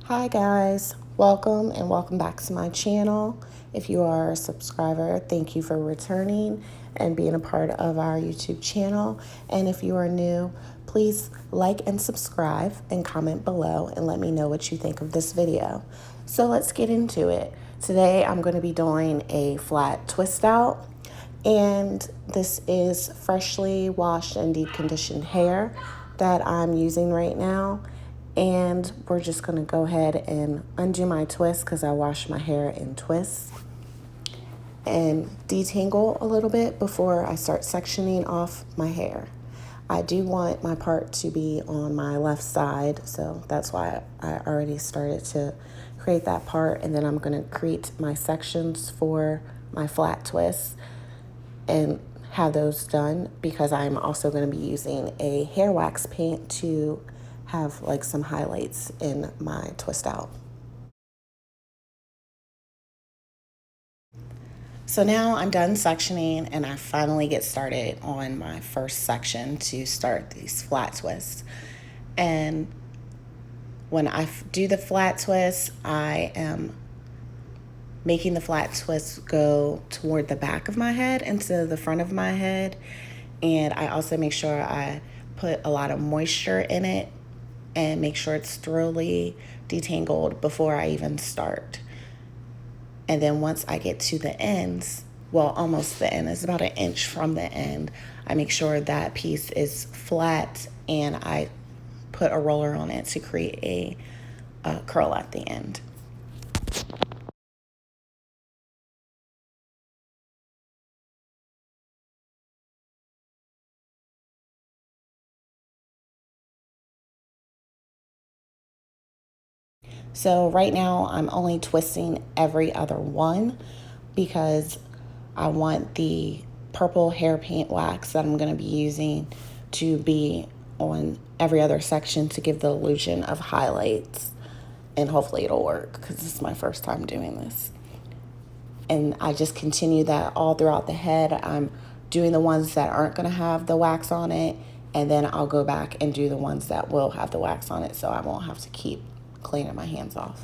Hi guys, welcome and welcome back to my channel. If you are a subscriber, thank you for returning and being a part of our YouTube channel. And if you are new, please like and subscribe and comment below and let me know what you think of this video. So let's get into it. Today I'm going to be doing a flat twist out, and this is freshly washed and deep conditioned hair that I'm using right now. And we're just going to go ahead and undo my twist because I wash my hair in twists, and detangle a little bit before I start sectioning off my hair. I do want my part to be on my left side, so that's why I already started to create that part. And then I'm going to create my sections for my flat twists and have those done, because I'm also going to be using a hair wax paint to have like some highlights in my twist out. So now I'm done sectioning and I finally get started on my first section to start these flat twists. And when I do the flat twist, I am making the flat twist go toward the back of my head instead of the front of my head. And I also make sure I put a lot of moisture in it and make sure it's thoroughly detangled before I even start. And then once I get to the ends, well, almost the end, it's about an inch from the end, I make sure that piece is flat and I put a roller on it to create a curl at the end. So right now I'm only twisting every other one because I want the purple hair paint wax that I'm going to be using to be on every other section to give the illusion of highlights. And hopefully it'll work because this is my first time doing this. And I just continue that all throughout the head. I'm doing the ones that aren't going to have the wax on it, and then I'll go back and do the ones that will have the wax on it, so I won't have to keep cleaning my hands off.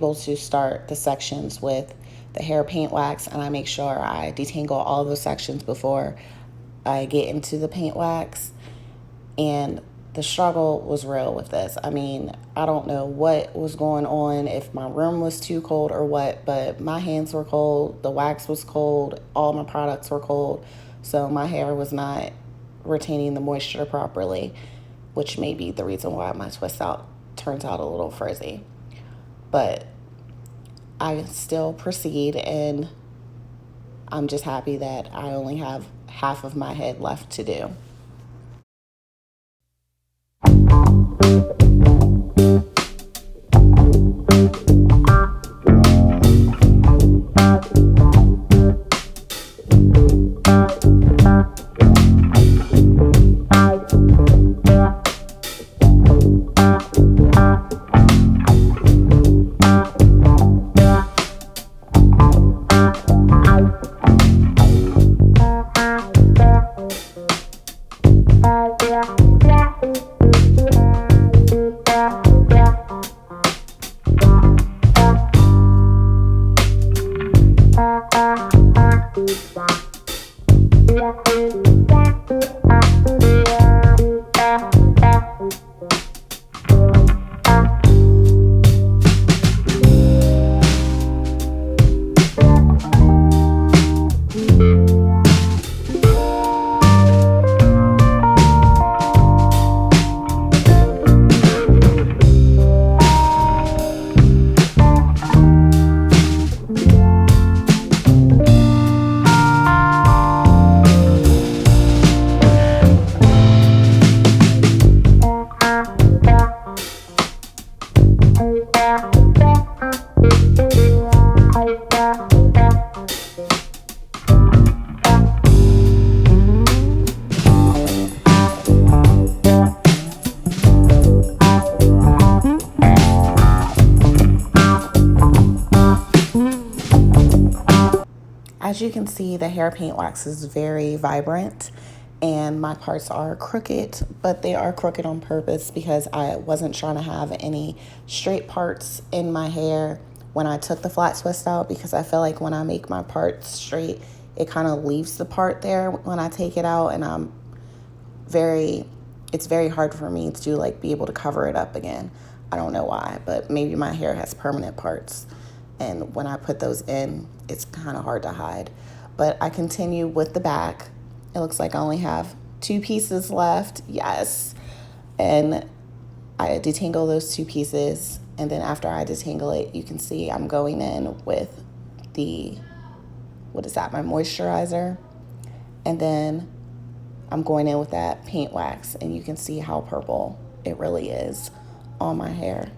able to start the sections with the hair paint wax, and I make sure I detangle all those sections before I get into the paint wax. And the struggle was real with this. I mean, I don't know what was going on, if my room was too cold or what, but my hands were cold, the wax was cold, all my products were cold, so my hair was not retaining the moisture properly, which may be the reason why my twist out turns out a little frizzy. But I still proceed, and I'm just happy that I only have half of my head left to do. As you can see, the hair paint wax is very vibrant, and my parts are crooked, but they are crooked on purpose because I wasn't trying to have any straight parts in my hair when I took the flat twist out, because I feel like when I make my parts straight, it kind of leaves the part there when I take it out, and it's very hard for me to like be able to cover it up again. I don't know why, but maybe my hair has permanent parts, and when I put those in, it's kind of hard to hide. But I continue with the back. It looks like I only have 2 pieces left. Yes. And I detangle those 2 pieces, and then after I detangle it, you can see I'm going in with my moisturizer, and then I'm going in with that paint wax, and you can see how purple it really is on my hair.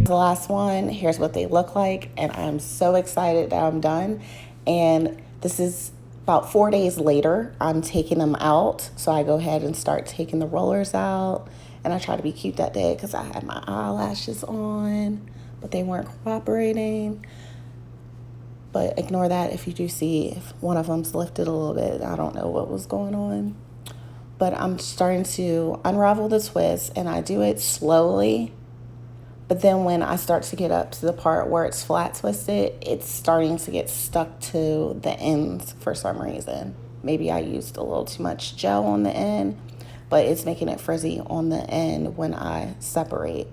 The last one, here's what they look like, and I'm so excited that I'm done. And this is about 4 days later. I'm taking them out, so I go ahead and start taking the rollers out, and I try to be cute that day because I had my eyelashes on, but they weren't cooperating. But ignore that if you do see if one of them's lifted a little bit. I don't know what was going on. But I'm starting to unravel the twist, and I do it slowly. But then when I start to get up to the part where it's flat twisted, it's starting to get stuck to the ends for some reason. Maybe I used a little too much gel on the end, but it's making it frizzy on the end when I separate.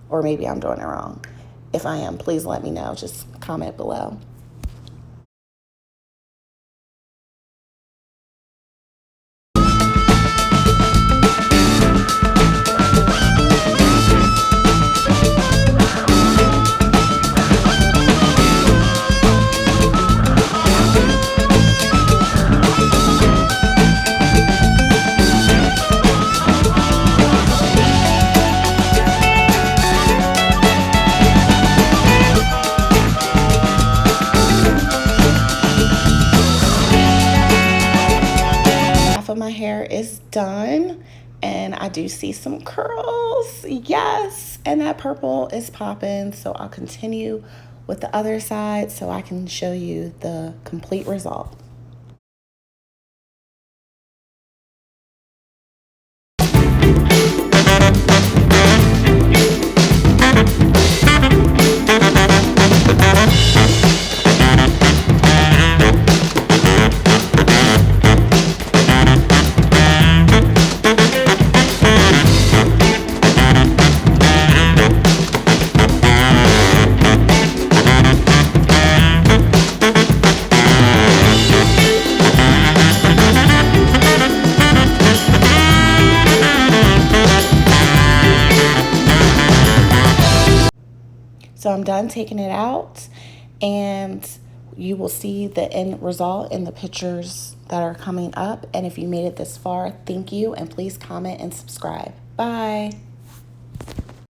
Or maybe I'm doing it wrong. If I am, please let me know. Just comment below. hair is done, and I do see some curls. Yes, and that purple is popping. So I'll continue with the other side so I can show you the complete result. So I'm done taking it out, and you will see the end result in the pictures that are coming up. And if you made it this far, thank you, and please comment and subscribe. Bye.